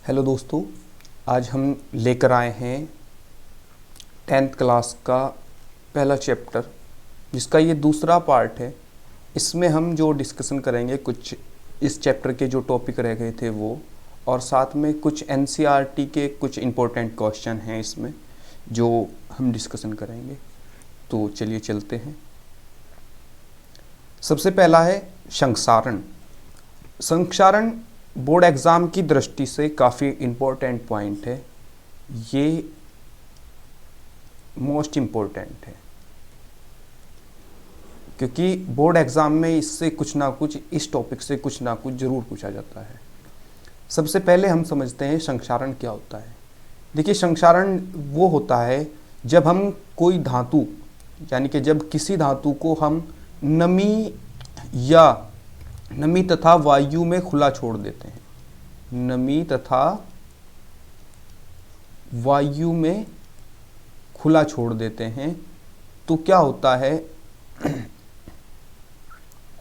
Hello दोस्तों, आज हम लेकर आए हैं 10th क्लास का पहला चैप्टर, जिसका ये दूसरा पार्ट है। इसमें हम जो डिस्कशन करेंगे कुछ इस चैप्टर के जो टॉपिक रह गए थे वो, और साथ में कुछ एनसीईआरटी के कुछ इम्पोर्टेंट क्वेश्चन हैं इसमें जो हम डिस्कशन करेंगे। तो चलिए चलते हैं। सबसे पहला है संक्षारण। संक्षारण बोर्ड एग्ज़ाम की दृष्टि से काफ़ी इम्पोर्टेंट पॉइंट है। ये मोस्ट इम्पोर्टेंट है क्योंकि बोर्ड एग्ज़ाम में इससे कुछ ना कुछ, इस टॉपिक से कुछ ना कुछ ज़रूर पूछा जाता है। सबसे पहले हम समझते हैं संक्षारण क्या होता है। देखिए, संक्षारण वो होता है जब हम कोई धातु, यानी कि जब किसी धातु को हम नमी तथा वायु में खुला छोड़ देते हैं। नमी तथा वायु में खुला छोड़ देते हैं तो क्या होता है,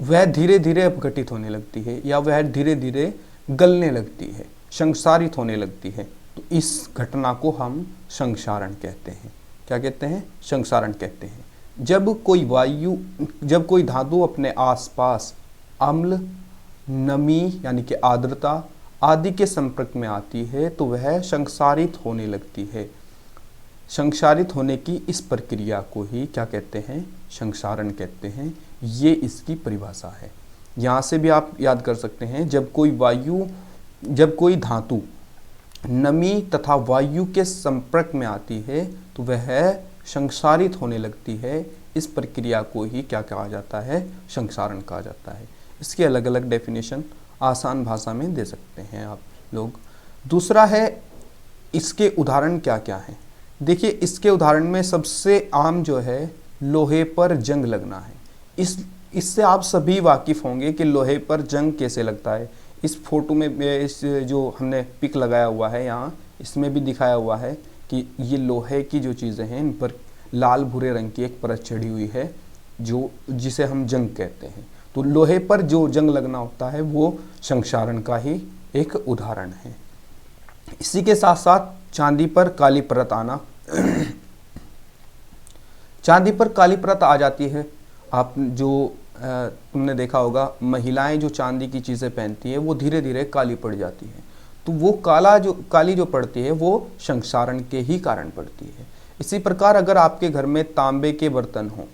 वह धीरे धीरे अपघटित होने लगती है या वह धीरे धीरे गलने लगती है, संक्षारित होने लगती है। तो इस घटना को हम संक्षारण कहते हैं। क्या कहते हैं? संक्षारण कहते हैं। जब कोई धातु अपने आसपास अम्ल, नमी यानी कि आर्द्रता आदि के संपर्क में आती है तो वह संक्षारित होने लगती है। संक्षारित होने की इस प्रक्रिया को ही क्या कहते हैं? संक्षारण कहते हैं। ये इसकी परिभाषा है। यहाँ से भी आप याद कर सकते हैं, जब कोई धातु नमी तथा वायु के संपर्क में आती है तो वह संक्षारित होने लगती है। इस प्रक्रिया को ही क्या कहा जाता है? संक्षारण कहा जाता है। इसके अलग अलग डेफिनेशन आसान भाषा में दे सकते हैं आप लोग। दूसरा है, इसके उदाहरण क्या क्या हैं। देखिए, इसके उदाहरण में सबसे आम जो है लोहे पर जंग लगना है। इससे आप सभी वाकिफ़ होंगे कि लोहे पर जंग कैसे लगता है। इस फोटो में, इस जो हमने पिक लगाया हुआ है यहाँ, इसमें भी दिखाया हुआ है कि ये लोहे की जो चीज़ें हैं इन पर लाल भूरे रंग की एक परत चढ़ी हुई है जिसे हम जंग कहते हैं। तो लोहे पर जो जंग लगना होता है वो संक्षारण का ही एक उदाहरण है। इसी के साथ साथ चांदी पर काली परत आना। चांदी पर काली परत आ जाती है। आप तुमने देखा होगा, महिलाएं जो चांदी की चीज़ें पहनती हैं वो धीरे धीरे काली पड़ जाती हैं। तो वो काली जो पड़ती है वो संक्षारण के ही कारण पड़ती है। इसी प्रकार अगर आपके घर में तांबे के बर्तन हों,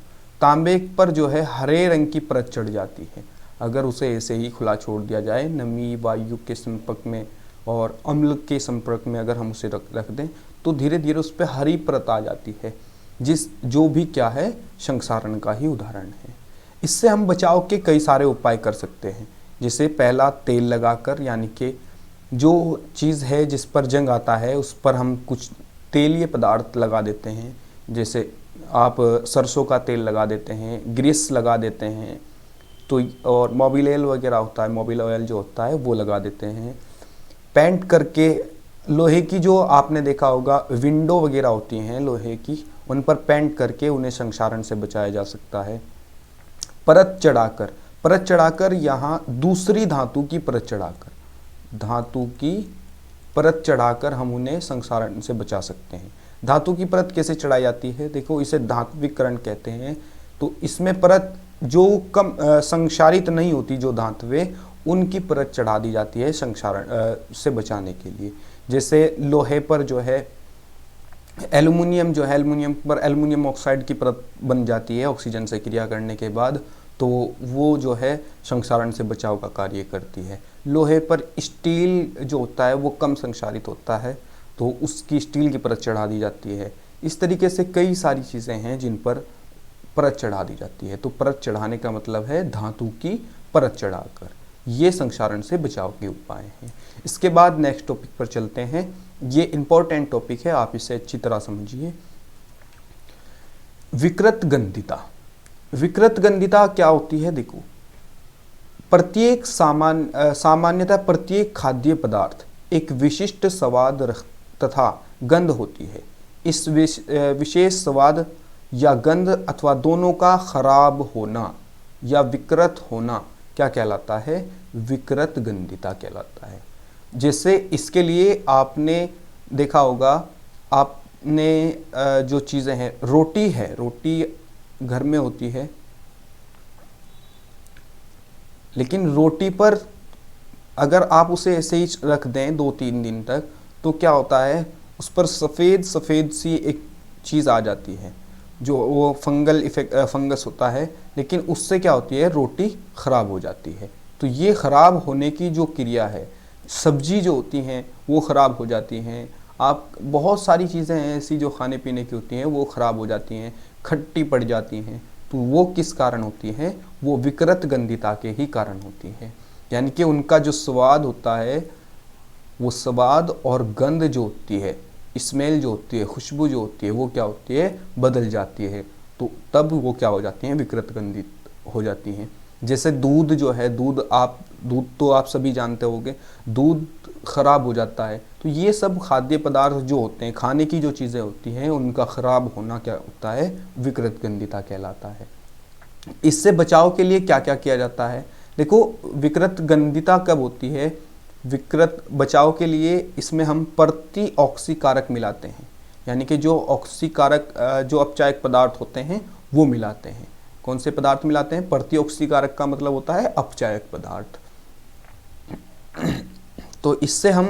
तांबे पर जो है हरे रंग की परत चढ़ जाती है। अगर उसे ऐसे ही खुला छोड़ दिया जाए, नमी वायु के संपर्क में और अम्ल के संपर्क में अगर हम उसे रख दें तो धीरे धीरे उस पर हरी परत आ जाती है, जो भी क्या है, संक्षारण का ही उदाहरण है। इससे हम बचाव के कई सारे उपाय कर सकते हैं। जैसे पहला, तेल लगाकर, यानी कि जो चीज़ है जिस पर जंग आता है उस पर हम कुछ तेलीय पदार्थ लगा देते हैं। जैसे आप सरसों का तेल लगा देते हैं, ग्रीस लगा देते हैं, तो और मोबिल ऑयल वगैरह होता है, मोबिल ऑयल जो होता है वो लगा देते हैं। पेंट करके लोहे की, जो आपने देखा होगा विंडो वगैरह होती हैं लोहे की, उन पर पेंट करके उन्हें संक्षारण से बचाया जा सकता है। परत चढ़ाकर यहाँ दूसरी धातु की परत चढ़ाकर हम उन्हें संक्षारण से बचा सकते हैं। धातु की परत कैसे चढ़ाई जाती है? देखो, इसे धात्विकरण कहते हैं। तो इसमें परत जो कम संक्षारित नहीं होती, जो धातुएं, उनकी परत चढ़ा दी जाती है संक्षारण से बचाने के लिए। जैसे लोहे पर जो है एल्युमिनियम पर एल्युमिनियम ऑक्साइड की परत बन जाती है ऑक्सीजन से क्रिया करने के बाद, तो वो जो है संक्षारण से बचाव का कार्य करती है। लोहे पर स्टील जो होता है वो कम संक्षारित होता है, तो उसकी स्टील की परत चढ़ा दी जाती है। इस तरीके से कई सारी चीज़ें हैं जिन पर परत चढ़ा दी जाती है। तो परत चढ़ाने का मतलब है धातु की परत चढ़ाकर। ये संक्षारण से बचाव के उपाय हैं। इसके बाद नेक्स्ट टॉपिक पर चलते हैं। ये इंपॉर्टेंट टॉपिक है, आप इसे अच्छी तरह समझिए। विकृत गंधिता क्या होती है? देखो, सामान्यतः प्रत्येक खाद्य पदार्थ एक विशिष्ट स्वाद तथा गंध होती है। इस विशेष स्वाद या गंध अथवा दोनों का खराब होना या विकृत होना क्या कहलाता है? विकृत गंधिता कहलाता है। जैसे इसके लिए आपने देखा होगा, आपने जो चीज़ें हैं, रोटी है, रोटी घर में होती है, लेकिन रोटी पर अगर आप उसे ऐसे ही रख दें 2-3 दिन तक, तो क्या होता है, उस पर सफ़ेद सफ़ेद सी एक चीज़ आ जाती है, जो वो फंगल इफेक्ट, फंगस होता है, लेकिन उससे क्या होती है, रोटी ख़राब हो जाती है। तो ये ख़राब होने की जो क्रिया है, सब्जी जो होती हैं वो ख़राब हो जाती हैं, आप बहुत सारी चीज़ें हैं ऐसी जो खाने पीने की होती हैं वो ख़राब हो जाती हैं, खट्टी पड़ जाती हैं। तो वो किस कारण होती हैं, वो विकृत गंधिता के ही कारण होती हैं। यानी कि उनका जो स्वाद होता है, वो स्वाद और गंध जो होती है, स्मेल जो होती है, खुशबू जो होती है, वो क्या होती है, बदल जाती है। तो तब वो क्या हो जाती हैं, विकृत गंधित हो जाती हैं। जैसे दूध जो है, दूध तो आप सभी जानते होंगे, दूध खराब हो जाता है। तो ये सब खाद्य पदार्थ जो होते हैं, खाने की जो चीज़ें होती हैं, उनका खराब होना क्या होता है, विकृत गंधिता कहलाता है। इससे बचाव के लिए क्या क्या किया जाता है, देखो विकृत गंधिता कब होती है, विकृत बचाव के लिए इसमें हम प्रति ऑक्सीकारक मिलाते हैं, यानी कि जो ऑक्सीकारक जो अपचायक पदार्थ होते हैं वो मिलाते हैं। कौन से पदार्थ मिलाते हैं, प्रति ऑक्सीकारक का मतलब होता है अपचायक पदार्थ। तो इससे हम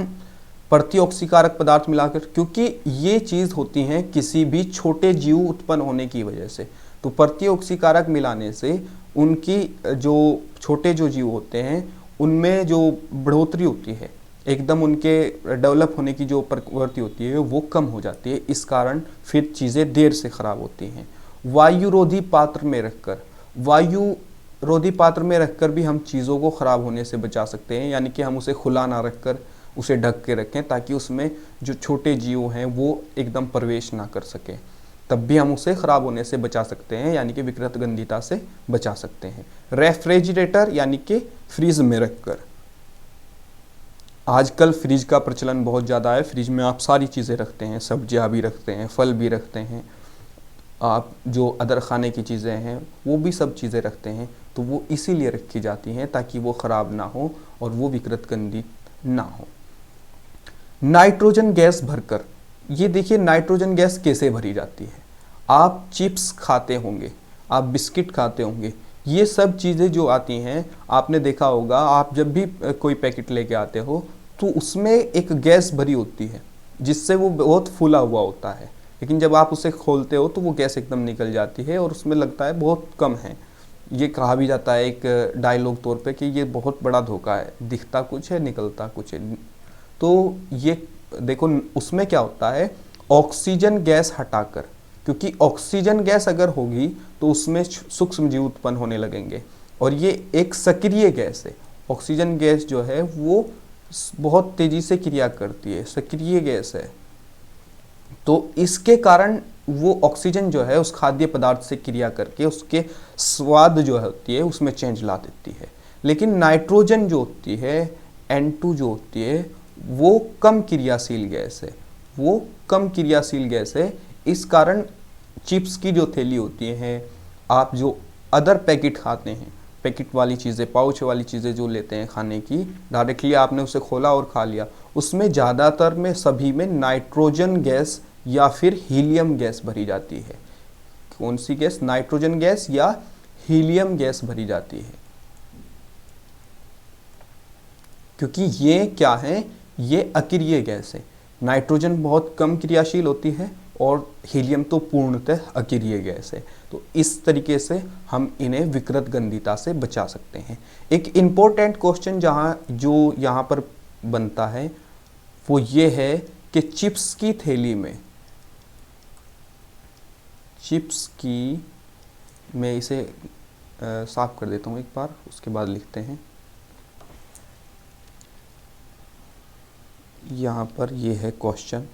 प्रति ऑक्सीकारक पदार्थ मिलाकर, क्योंकि ये चीज़ होती हैं किसी भी छोटे जीव उत्पन्न होने की वजह से, तो प्रति ऑक्सीकारक मिलाने से उनकी जो छोटे जो जीव होते हैं उनमें जो बढ़ोतरी होती है, एकदम उनके डेवलप होने की जो प्रवृत्ति होती है वो कम हो जाती है। इस कारण फिर चीज़ें देर से ख़राब होती हैं। वायुरोधी पात्र में रखकर, वायुरोधी पात्र में रखकर भी हम चीज़ों को ख़राब होने से बचा सकते हैं, यानी कि हम उसे खुला ना रखकर उसे ढक के रखें, ताकि उसमें जो छोटे जीव हैं वो एकदम प्रवेश ना कर सकें, तब भी हम उसे ख़राब होने से बचा सकते हैं, यानी कि विकृत गंधिता से बचा सकते हैं। रेफ्रिजरेटर यानी कि फ्रीज में रखकर, आजकल फ्रिज का प्रचलन बहुत ज़्यादा है, फ्रिज में आप सारी चीज़ें रखते हैं, सब्जियां भी रखते हैं, फल भी रखते हैं, आप जो अदर खाने की चीज़ें हैं वो भी सब चीज़ें रखते हैं। तो वो इसीलिए रखी जाती हैं ताकि वो ख़राब ना हो और वो विकृत गंधित ना हो। नाइट्रोजन गैस भरकर, ये देखिए नाइट्रोजन गैस कैसे भरी जाती है, आप चिप्स खाते होंगे, आप बिस्किट खाते होंगे, ये सब चीज़ें जो आती हैं, आपने देखा होगा, आप जब भी कोई पैकेट लेके आते हो तो उसमें एक गैस भरी होती है जिससे वो बहुत फूला हुआ होता है, लेकिन जब आप उसे खोलते हो तो वो गैस एकदम निकल जाती है और उसमें लगता है बहुत कम है। ये कहा भी जाता है एक डायलॉग तौर पे कि ये बहुत बड़ा धोखा है, दिखता कुछ है निकलता कुछ है। तो ये देखो उसमें क्या होता है, ऑक्सीजन गैस हटाकर, क्योंकि ऑक्सीजन गैस अगर होगी तो उसमें सूक्ष्म जीव उत्पन्न होने लगेंगे, और ये एक सक्रिय गैस है। ऑक्सीजन गैस जो है वो बहुत तेजी से क्रिया करती है, सक्रिय गैस है। तो इसके कारण वो ऑक्सीजन जो है उस खाद्य पदार्थ से क्रिया करके उसके स्वाद जो होती है उसमें चेंज ला देती है। लेकिन नाइट्रोजन जो होती है, N2 जो होती है, वो कम क्रियाशील गैस है, वो कम क्रियाशील गैस है। इस कारण चिप्स की जो थैली होती हैं, आप जो अदर पैकेट खाते हैं, पैकेट वाली चीज़ें, पाउच वाली चीज़ें जो लेते हैं खाने की, डायरेक्टली आपने उसे खोला और खा लिया, उसमें ज़्यादातर में सभी में नाइट्रोजन गैस या फिर हीलियम गैस भरी जाती है। कौन सी गैस, नाइट्रोजन गैस या हीलियम गैस भरी जाती है, क्योंकि ये क्या है, ये अक्रिय गैस है। नाइट्रोजन बहुत कम क्रियाशील होती है और हीलियम तो पूर्णतः अक्रिय गैस है। तो इस तरीके से हम इन्हें विकृत गंधिता से बचा सकते हैं। एक इम्पोर्टेंट क्वेश्चन जो यहाँ पर बनता है वो ये है कि चिप्स की थैली में, चिप्स की, मैं इसे साफ कर देता हूँ एक बार, उसके बाद लिखते हैं। यहाँ पर ये है क्वेश्चन,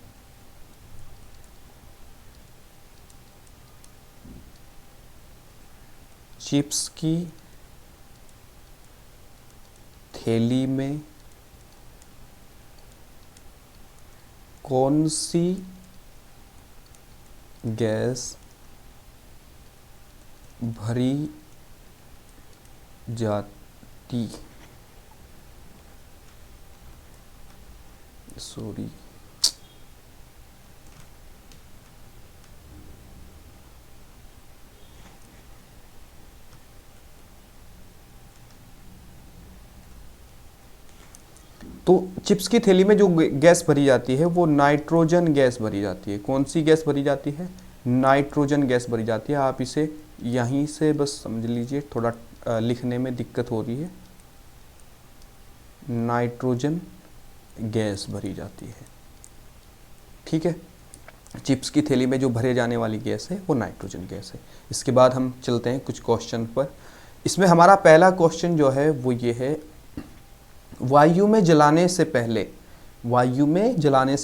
चिप्स की थैली में कौन सी गैस भरी जाती सॉरी, तो चिप्स की थैली में जो गैस भरी जाती है वो नाइट्रोजन गैस भरी जाती है। कौन सी गैस भरी जाती है? नाइट्रोजन गैस भरी जाती है। आप इसे यहीं से बस समझ लीजिए, थोड़ा लिखने में दिक्कत हो रही है। नाइट्रोजन गैस भरी जाती है, ठीक है। चिप्स की थैली में जो भरे जाने वाली गैस है वो नाइट्रोजन गैस है। इसके बाद हम चलते हैं कुछ क्वेश्चन पर। इसमें हमारा पहला क्वेश्चन जो है वो ये है, वायु में जलाने से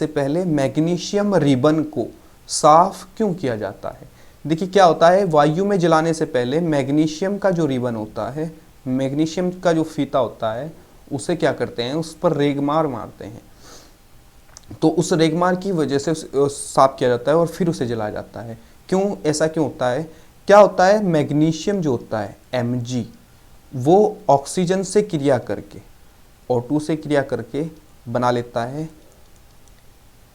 पहले मैग्नीशियम रिबन को साफ क्यों किया जाता है? देखिए क्या होता है, वायु में जलाने से पहले मैग्नीशियम का जो रिबन होता है, मैग्नीशियम का जो फीता होता है, उसे क्या करते हैं, उस पर रेगमार मारते हैं। तो उस रेगमार की वजह से साफ किया जाता है और फिर उसे जलाया जाता है। क्यों, ऐसा क्यों होता है? क्या होता है, मैग्नीशियम जो होता है Mg, वो ऑक्सीजन से क्रिया करके, O2 से क्रिया करके बना लेता है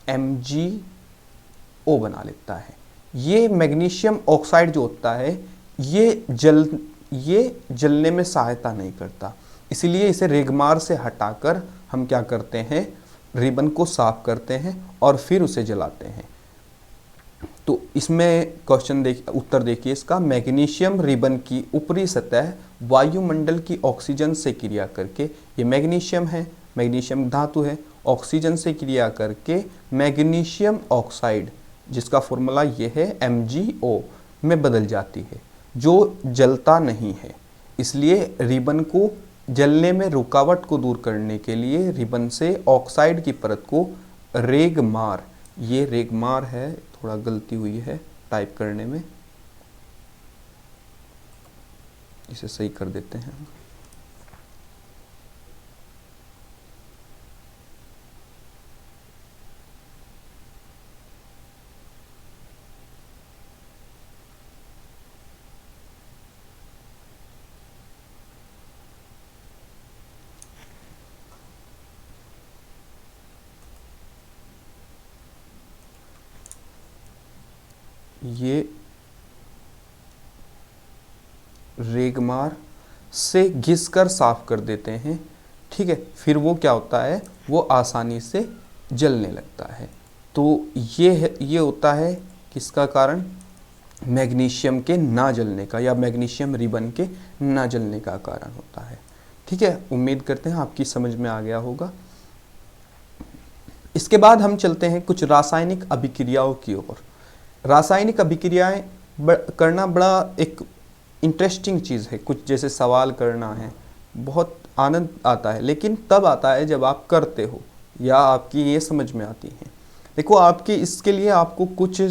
MgO बना लेता है। ये मैग्नीशियम ऑक्साइड जो होता है ये जलने में सहायता नहीं करता, इसलिए इसे रेगमार से हटाकर हम क्या करते हैं, रिबन को साफ करते हैं और फिर उसे जलाते हैं। तो इसमें उत्तर देखिए इसका, मैग्नीशियम रिबन की ऊपरी सतह वायुमंडल की ऑक्सीजन से क्रिया करके, ये मैग्नीशियम है, मैग्नीशियम धातु है, ऑक्सीजन से क्रिया करके मैग्नीशियम ऑक्साइड, जिसका फॉर्मूला ये है MgO, में बदल जाती है, जो जलता नहीं है। इसलिए रिबन को जलने में रुकावट को दूर करने के लिए रिबन से ऑक्साइड की परत को रेगमार, ये रेगमार है, थोड़ा गलती हुई है टाइप करने में, इसे सही कर देते हैं। ये रेगमार से घिसकर साफ कर देते हैं, ठीक है। फिर वो क्या होता है, वो आसानी से जलने लगता है। तो ये होता है किसका कारण, मैग्नीशियम के ना जलने का, या मैग्नीशियम रिबन के ना जलने का कारण होता है, ठीक है। उम्मीद करते हैं आपकी समझ में आ गया होगा। इसके बाद हम चलते हैं कुछ रासायनिक अभिक्रियाओं की ओर। रासायनिक अभिक्रियाएं करना बड़ा एक इंटरेस्टिंग चीज़ है। कुछ जैसे सवाल करना है, बहुत आनंद आता है, लेकिन तब आता है जब आप करते हो या आपकी ये समझ में आती हैं। देखो, इसके लिए आपको कुछ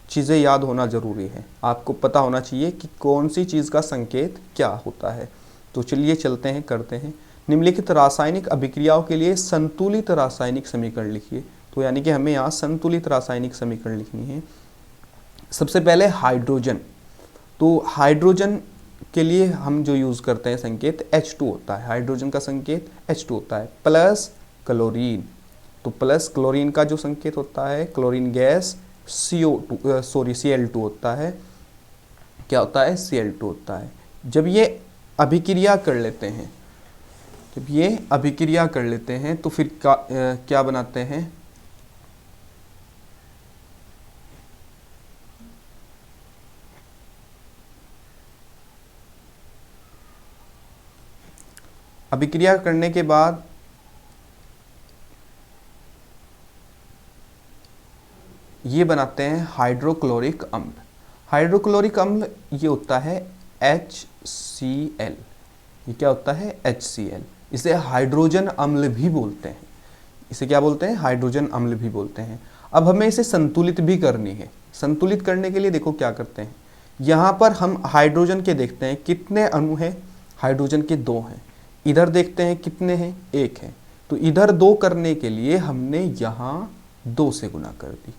चीज़ें याद होना ज़रूरी है। आपको पता होना चाहिए कि कौन सी चीज़ का संकेत क्या होता है। तो चलिए चलते हैं, करते हैं। निम्नलिखित रासायनिक अभिक्रियाओं के लिए संतुलित रासायनिक समीकरण लिखिए। तो यानी कि हमें यहाँ संतुलित रासायनिक समीकरण लिखनी है। सबसे पहले हाइड्रोजन। तो हाइड्रोजन के लिए हम जो यूज़ करते हैं संकेत H2 होता है। हाइड्रोजन का संकेत H2 होता है, प्लस क्लोरीन। तो प्लस क्लोरीन का जो संकेत होता है, क्लोरीन गैस Cl2 होता है। क्या होता है, Cl2 होता है। जब ये अभिक्रिया कर लेते हैं, तो फिर क्या बनाते हैं, अभिक्रिया करने के बाद ये बनाते हैं हाइड्रोक्लोरिक अम्ल। हाइड्रोक्लोरिक अम्ल ये होता है HCl। ये क्या होता है, HCl। इसे हाइड्रोजन अम्ल भी बोलते हैं। इसे क्या बोलते हैं, हाइड्रोजन अम्ल भी बोलते हैं। अब हमें इसे संतुलित भी करनी है। संतुलित करने के लिए देखो क्या करते हैं, यहाँ पर हम हाइड्रोजन के देखते हैं कितने अणु हैं, हाइड्रोजन के 2 हैं। इधर देखते हैं कितने हैं, 1 है। तो इधर 2 करने के लिए हमने यहाँ 2 से गुना कर दी।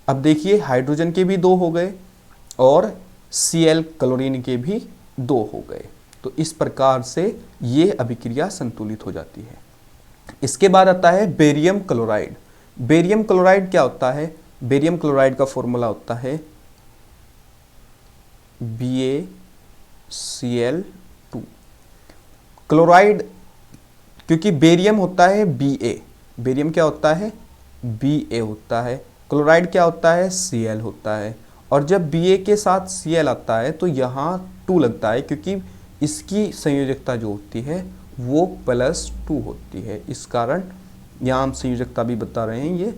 अब देखिए हाइड्रोजन के भी 2 हो गए और Cl क्लोरीन के भी 2 हो गए। तो इस प्रकार से ये अभिक्रिया संतुलित हो जाती है। इसके बाद आता है बेरियम क्लोराइड। बेरियम क्लोराइड क्या होता है? बेरियम क्लोराइड का फॉर्मूला होता है BaCl2। क्लोराइड, क्योंकि बेरियम होता है Ba, बेरियम क्या होता है? Ba होता है, क्लोराइड क्या होता है? Cl होता है। और जब Ba के साथ Cl आता है तो यहाँ 2 लगता है, क्योंकि इसकी संयोजकता जो होती है वो +2 होती है। इस कारण यहाँ हम संयोजकता भी बता रहे हैं ये,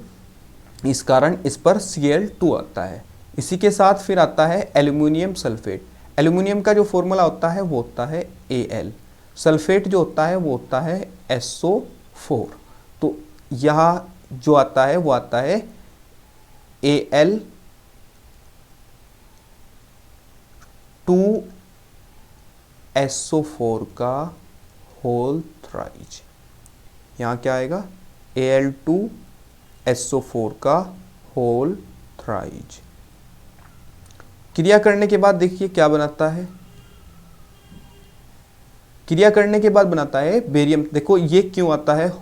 इस कारण इस पर Cl2 आता है। इसी के साथ फिर आता है एल्यूमिनियम सल्फेट। एल्यूमिनियम का जो फॉर्मूला होता है वो होता है Al। सल्फेट जो होता है वो होता है SO4। तो यहाँ जो आता है वो आता है Al2SO4 का होल थ्राइज। यहाँ क्या आएगा? Al2SO4 का होल थ्राइज। क्रिया करने के बाद देखिए क्या बनाता है। क्रिया करने के बाद बनाता है बेरियम। देखो ये क्यों आता है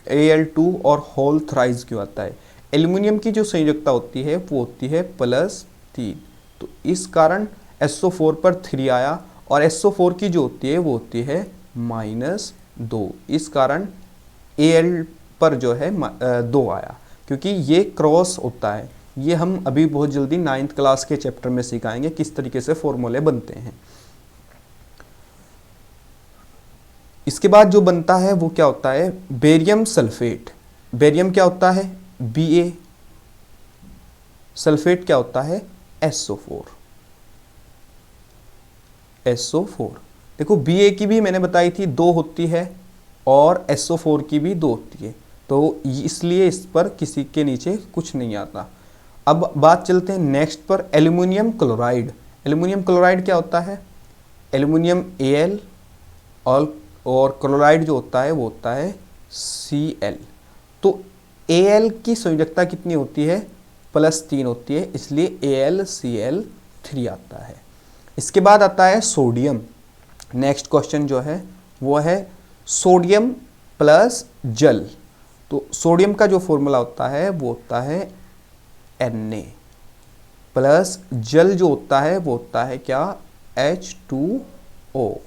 Al2 और होल थ्राइज क्यों आता है? एल्यूमिनियम की जो संयोजकता होती है वो होती है +3, तो इस कारण SO4 पर 3 आया, और SO4 की जो होती है वो होती है -2, इस कारण Al पर जो है 2 आया, क्योंकि ये क्रॉस होता है। ये हम अभी बहुत जल्दी 9th क्लास के चैप्टर में सिखाएंगे किस तरीके से फॉर्मूले बनते हैं। इसके बाद जो बनता है वो क्या होता है? Barium sulphate. बेरियम क्या होता है? Ba। सल्फेट क्या होता है? SO4। देखो Ba की भी मैंने बताई थी 2 होती है, और SO4 की भी 2 होती है, तो इसलिए इस पर किसी के नीचे कुछ नहीं आता। अब बात चलते हैं नेक्स्ट पर, एल्यूमिनियम क्लोराइड। एल्यूमिनियम क्लोराइड क्या होता है? एल्यूमिनियम Al और क्लोराइड जो होता है वो होता है Cl। तो Al की संयोजकता कितनी होती है? +3 होती है, इसलिए AlCl3 आता है। इसके बाद आता है सोडियम। नेक्स्ट क्वेश्चन जो है वो है सोडियम प्लस जल। तो सोडियम का जो फॉर्मूला होता है वो होता है Na, प्लस जल जो होता है वो होता है क्या? H2O।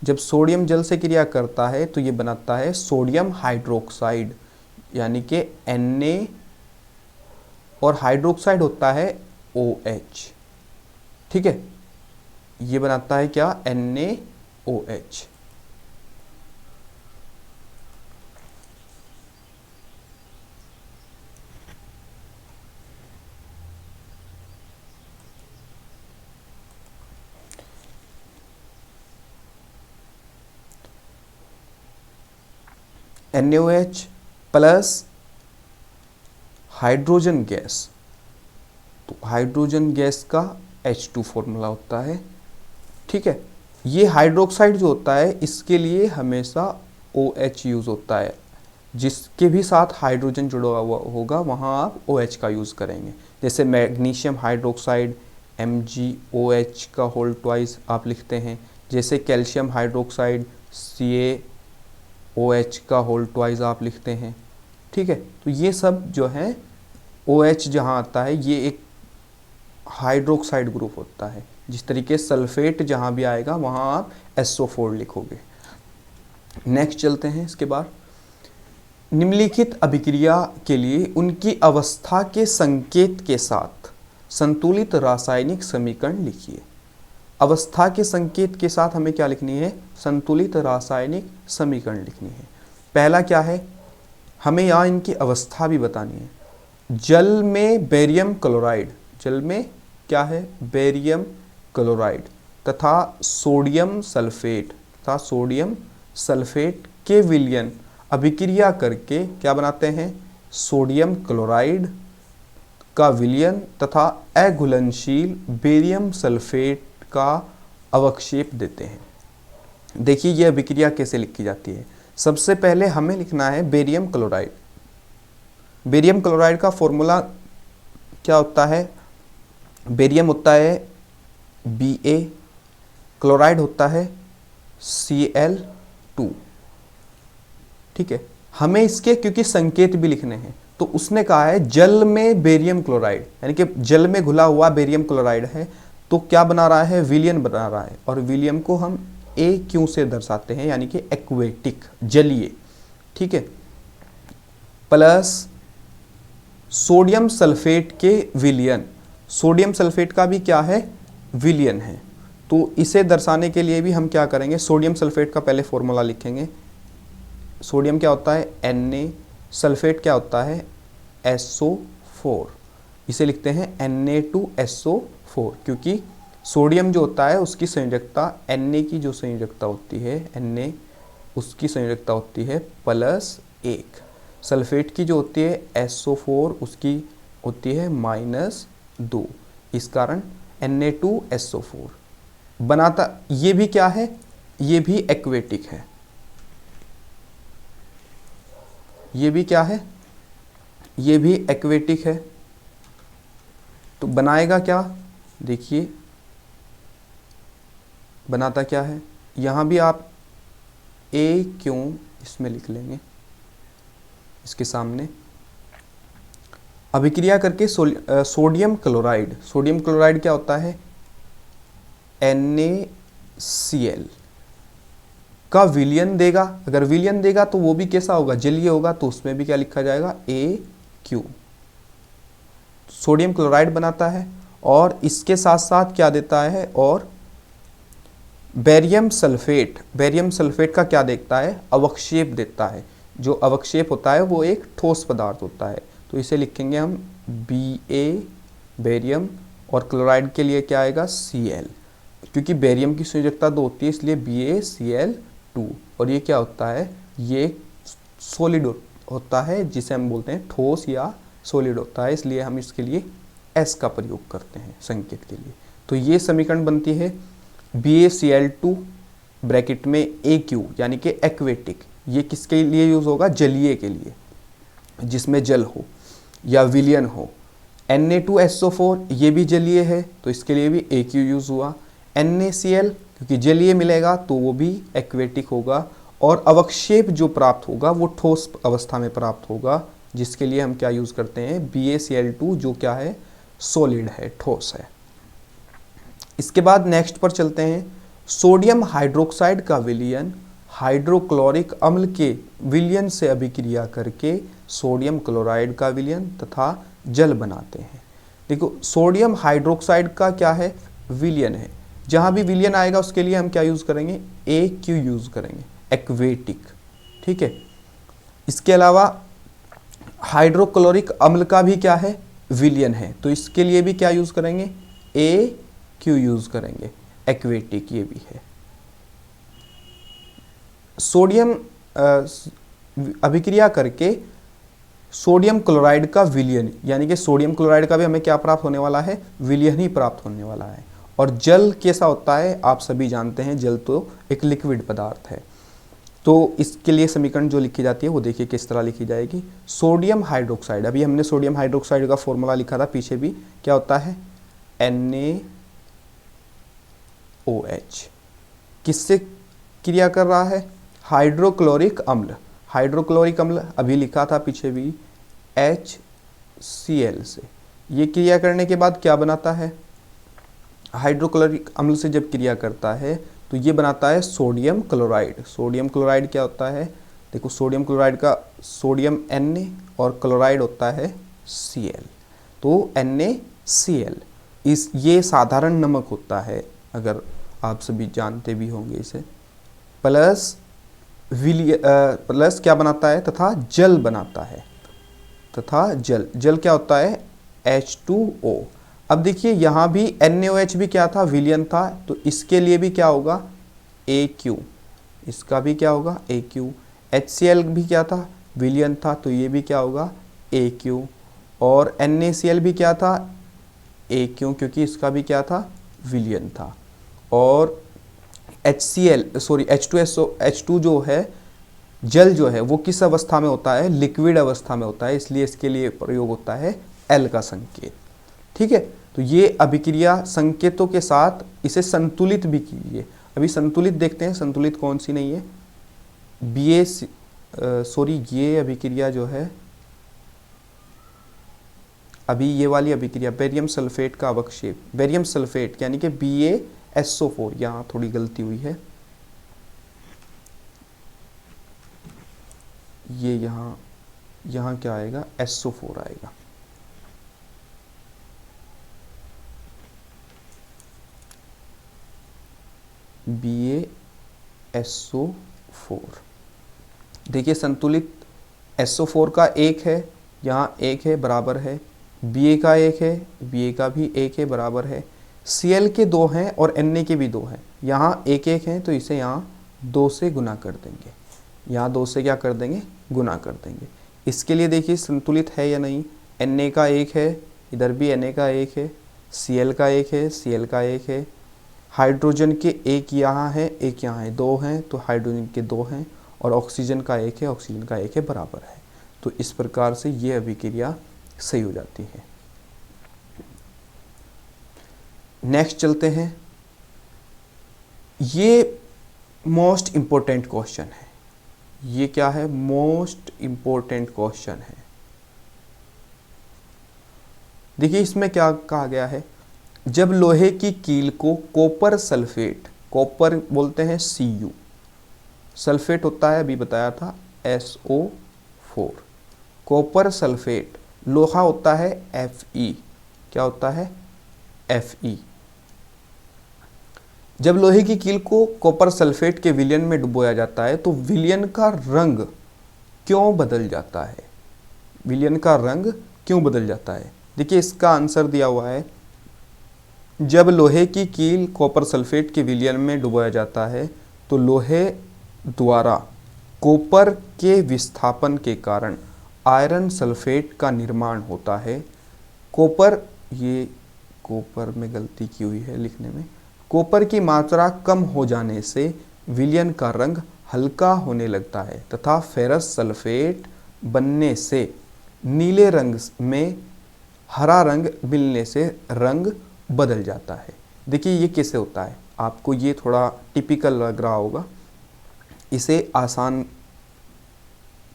जब सोडियम जल से क्रिया करता है तो ये बनाता है सोडियम हाइड्रोक्साइड, यानी कि Na, और हाइड्रोक्साइड होता है OH। ठीक है, ये बनाता है क्या? NaOH। NaOH plus hydrogen gas, तो हाइड्रोजन गैस का H2 फॉर्मूला होता है। ठीक है, ये हाइड्रोक्साइड जो होता है इसके लिए हमेशा OH यूज़ होता है। जिसके भी साथ हाइड्रोजन जुड़ा हुआ होगा वहाँ आप OH का यूज़ करेंगे। जैसे मैग्नीशियम हाइड्रोक्साइड MgOH का होल ट्वाइस आप लिखते हैं, जैसे कैल्शियम हाइड्रोक्साइड CaOH का होल ट्वाइस आप लिखते हैं। ठीक है, तो ये सब जो है OH जहाँ आता है ये एक हाइड्रोक्साइड ग्रुप होता है। जिस तरीके सल्फेट जहाँ भी आएगा वहाँ आप SO4 लिखोगे। नेक्स्ट चलते हैं। इसके बाद निम्नलिखित अभिक्रिया के लिए उनकी अवस्था के संकेत के साथ संतुलित रासायनिक समीकरण लिखिए। अवस्था के संकेत के साथ हमें क्या लिखनी है? संतुलित रासायनिक समीकरण लिखनी है। पहला क्या है? हमें यहाँ इनकी अवस्था भी बतानी है। जल में बेरियम क्लोराइड, जल में क्या है? बेरियम क्लोराइड तथा सोडियम सल्फेट के विलयन अभिक्रिया करके क्या बनाते हैं? सोडियम क्लोराइड का विलयन तथा अघुलनशील बेरियम सल्फेट का अवक्षेप देते हैं। देखिए ये अभिक्रिया कैसे लिखी जाती है। सबसे पहले हमें लिखना है बेरियम क्लोराइड। बेरियम क्लोराइड का फॉर्मूला क्या होता है? बेरियम होता है Ba, क्लोराइड होता है Cl2। ठीक है, हमें इसके क्योंकि संकेत भी लिखने हैं, तो उसने कहा है जल में बेरियम क्लोराइड, यानी कि जल में घुला हुआ बेरियम क्लोराइड है, तो क्या बना रहा है, विलियन बना रहा है, और विलियम को हम AQ से दर्शाते हैं, यानी कि एक्वेटिक, जलीय, ठीक है। प्लस सोडियम सल्फेट के विलियन, सोडियम सल्फेट का भी क्या है, विलियन है, तो इसे दर्शाने के लिए भी हम क्या करेंगे, सोडियम सल्फेट का पहले फॉर्मूला लिखेंगे। सोडियम क्या होता है Na, सल्फेट क्या होता है SO4, इसे लिखते हैं Na2SO4, क्योंकि सोडियम जो होता है उसकी संयोजकता Na की जो संयोजकता होती है, Na उसकी संयोजकता होती है +1, सल्फेट की जो होती है SO4 उसकी होती है -2, इस कारण Na2SO4 बनाता। ये भी क्या है, ये भी एक्वेटिक है, ये भी क्या है, ये भी एक्वेटिक है। तो बनाएगा क्या, देखिए बनाता क्या है, यहाँ भी आप AQ इसमें लिख लेंगे, इसके सामने अभिक्रिया करके सोडियम क्लोराइड, सोडियम क्लोराइड क्या होता है NaCl का विलियन देगा। अगर विलियन देगा तो वो भी कैसा होगा, जलीय होगा, तो उसमें भी क्या लिखा जाएगा AQ, सोडियम क्लोराइड बनाता है। और इसके साथ साथ क्या देता है, और बेरियम सल्फेट, बेरियम सल्फेट का क्या देता है, अवक्षेप देता है। जो अवक्षेप होता है वो एक ठोस पदार्थ होता है, तो इसे लिखेंगे हम Ba बेरियम, और क्लोराइड के लिए क्या आएगा Cl, क्योंकि बेरियम की संयोजकता 2 होती है इसलिए BaCl2। और ये क्या होता है, ये सॉलिड होता है, जिसे हम बोलते हैं ठोस या सॉलिड होता है, इसलिए हम इसके लिए S का प्रयोग करते हैं संकेत के लिए। तो ये समीकरण बनती है BaCl2 ब्रैकेट में AQ, यानी कि एक्वेटिक। ये किसके लिए यूज होगा, जलीय के लिए, जिसमें जल हो या विलियन हो। Na2SO4 ये भी जलीय है, तो इसके लिए भी AQ यूज हुआ। NaCl क्योंकि जलीय मिलेगा तो वो भी एक्वेटिक होगा, और अवक्षेप जो प्राप्त होगा वो ठोस अवस्था में प्राप्त होगा, जिसके लिए हम क्या यूज करते हैं, BaCl2, जो क्या है, सॉलिड है, ठोस है। इसके बाद नेक्स्ट पर चलते हैं। सोडियम हाइड्रोक्साइड का विलयन हाइड्रोक्लोरिक अम्ल के विलयन से अभिक्रिया करके सोडियम क्लोराइड का विलयन तथा जल बनाते हैं। देखो सोडियम हाइड्रोक्साइड का क्या है, विलयन है। जहाँ भी विलयन आएगा उसके लिए हम क्या यूज़ करेंगे, AQ यूज़ करेंगे, एक्वेटिक, ठीक है। इसके अलावा हाइड्रोक्लोरिक अम्ल का भी क्या है, विलयन है, तो इसके लिए भी क्या यूज़ करेंगे, AQ यूज़ करेंगे, एक्वेटिक ये भी है। सोडियम अभिक्रिया करके सोडियम क्लोराइड का विलयन, यानी कि सोडियम क्लोराइड का भी हमें क्या प्राप्त होने वाला है, विलयन ही प्राप्त होने वाला है। और जल कैसा होता है, आप सभी जानते हैं, जल तो एक लिक्विड पदार्थ है। तो इसके लिए समीकरण जो लिखी जाती है वो देखिए किस तरह लिखी जाएगी। सोडियम हाइड्रोक्साइड, अभी हमने सोडियम हाइड्रोक्साइड का फॉर्मूला लिखा था, पीछे भी क्या होता है, NaOH। किससे क्रिया कर रहा है, हाइड्रोक्लोरिक अम्ल, हाइड्रोक्लोरिक अम्ल अभी लिखा था पीछे भी, HCl से। ये क्रिया करने के बाद क्या बनाता है, हाइड्रोक्लोरिक अम्ल से जब क्रिया करता है तो ये बनाता है सोडियम क्लोराइड। सोडियम क्लोराइड क्या होता है, देखो सोडियम क्लोराइड का सोडियम Na और क्लोराइड होता है Cl, तो NaCl। इस ये साधारण नमक होता है, अगर आप सभी जानते भी होंगे इसे। प्लस क्या बनाता है, तथा जल बनाता है, तथा जल क्या होता है, H2O। अब देखिए यहाँ भी NaOH भी क्या था, विलयन था, तो इसके लिए भी क्या होगा, AQ, इसका भी क्या होगा, AQ। HCl भी क्या था, विलयन था, तो ये भी क्या होगा, AQ। और NaCl भी क्या था, AQ, क्योंकि इसका भी क्या था, विलयन था। और H2 जो है, जल जो है वो किस अवस्था में होता है, लिक्विड अवस्था में होता है, इसलिए इसके लिए प्रयोग होता है L का संकेत, ठीक है। तो ये अभिक्रिया संकेतों के साथ इसे संतुलित भी कीजिए। अभी संतुलित देखते हैं, संतुलित कौन सी नहीं है, सॉरी, ये अभिक्रिया जो है, अभी ये वाली अभिक्रिया बेरियम सल्फेट का अवक्षेप, बेरियम सल्फेट यानी कि BaSO4, यहाँ थोड़ी गलती हुई है, ये यहाँ क्या आएगा, SO4 आएगा। BaSO4, देखिए संतुलित SO4 का एक है, यहाँ एक है बराबर है, Ba का एक है, Ba का भी एक है बराबर है, Cl के दो हैं और Na के भी दो हैं, यहाँ एक एक हैं तो इसे यहाँ 2 से गुना कर देंगे, यहाँ 2 से क्या कर देंगे, गुना कर देंगे। इसके लिए देखिए संतुलित है या नहीं, Na का एक है, इधर भी Na का एक है, Cl का एक है, Cl का एक है, हाइड्रोजन के एक यहाँ है, एक यहाँ है, 2 हैं तो हाइड्रोजन के 2 हैं, और ऑक्सीजन का एक है, ऑक्सीजन का एक है, बराबर है। तो इस प्रकार से ये अभिक्रिया सही हो जाती है। नेक्स्ट चलते हैं, ये मोस्ट इंपॉर्टेंट क्वेश्चन है, ये क्या है, मोस्ट इंपॉर्टेंट क्वेश्चन है। देखिए इसमें क्या कहा गया है, जब लोहे की कील को कॉपर सल्फेट, कॉपर बोलते हैं Cu, सल्फेट होता है अभी बताया था SO4, कॉपर सल्फेट, लोहा होता है Fe, क्या होता है Fe। जब लोहे की कील को कॉपर सल्फेट के विलयन में डुबोया जाता है तो विलयन का रंग क्यों बदल जाता है, विलयन का रंग क्यों बदल जाता है। देखिए इसका आंसर दिया हुआ है, जब लोहे की कील कॉपर सल्फेट के विलयन में डुबोया जाता है तो लोहे द्वारा कॉपर के विस्थापन के कारण आयरन सल्फेट का निर्माण होता है। कॉपर, ये कॉपर में गलती की हुई है लिखने में, कॉपर की मात्रा कम हो जाने से विलयन का रंग हल्का होने लगता है तथा फेरस सल्फेट बनने से नीले रंग में हरा रंग मिलने से रंग बदल जाता है। देखिए ये कैसे होता है, आपको ये थोड़ा टिपिकल लग रहा होगा, इसे आसान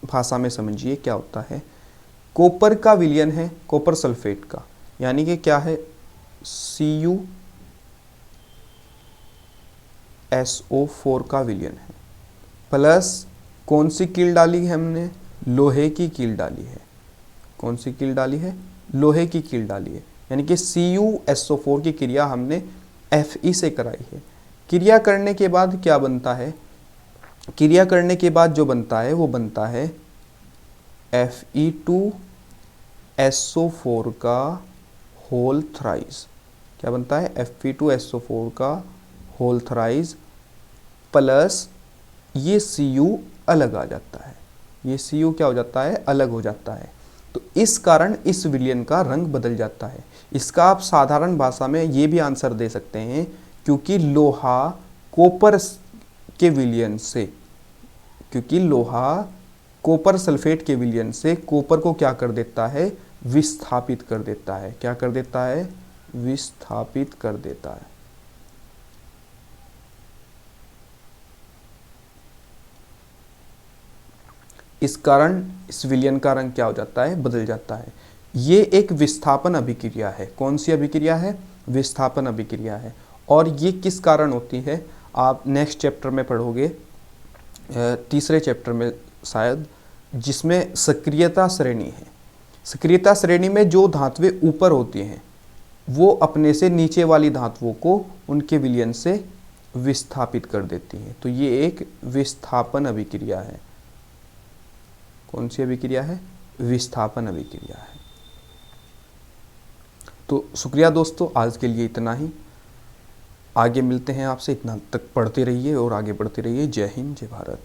भाषा में समझिए क्या होता है। कॉपर का विलयन है कॉपर सल्फेट का, यानी कि क्या है, CuSO4 का विलयन है, प्लस कौन सी कील डाली है हमने, लोहे की कील डाली है। कौन सी कील डाली है, लोहे की कील डाली है, यानी कि CuSO4 की क्रिया हमने Fe से कराई है। क्रिया करने के बाद क्या बनता है, क्रिया करने के बाद जो बनता है वो बनता है Fe2SO4 का होल थ्राइस। क्या बनता है, Fe2SO4 का होल थ्राइस, प्लस ये Cu अलग आ जाता है, ये Cu क्या हो जाता है, अलग हो जाता है। तो इस कारण इस विलयन का रंग बदल जाता है। इसका आप साधारण भाषा में ये भी आंसर दे सकते हैं, क्योंकि लोहा कॉपर के विलयन से, क्योंकि लोहा कॉपर सल्फेट के विलयन से कॉपर को क्या कर देता है, विस्थापित कर देता है। क्या कर देता है, विस्थापित कर देता है। इस कारण इस विलयन का रंग क्या हो जाता है, बदल जाता है। ये एक विस्थापन अभिक्रिया है। कौन सी अभिक्रिया है, विस्थापन अभिक्रिया है। और ये किस कारण होती है, आप नेक्स्ट चैप्टर में पढ़ोगे, तीसरे चैप्टर में शायद, जिसमें सक्रियता श्रेणी है। सक्रियता श्रेणी में जो धातुएं ऊपर होती हैं वो अपने से नीचे वाली धातुओं को उनके विलयन से विस्थापित कर देती हैं। तो ये एक विस्थापन अभिक्रिया है। कौन सी अभिक्रिया है, विस्थापन अभिक्रिया है। तो शुक्रिया दोस्तों, आज के लिए इतना ही। आगे मिलते हैं आपसे, इतना तक पढ़ते रहिए और आगे बढ़ते रहिए। जय हिंद, जय भारत।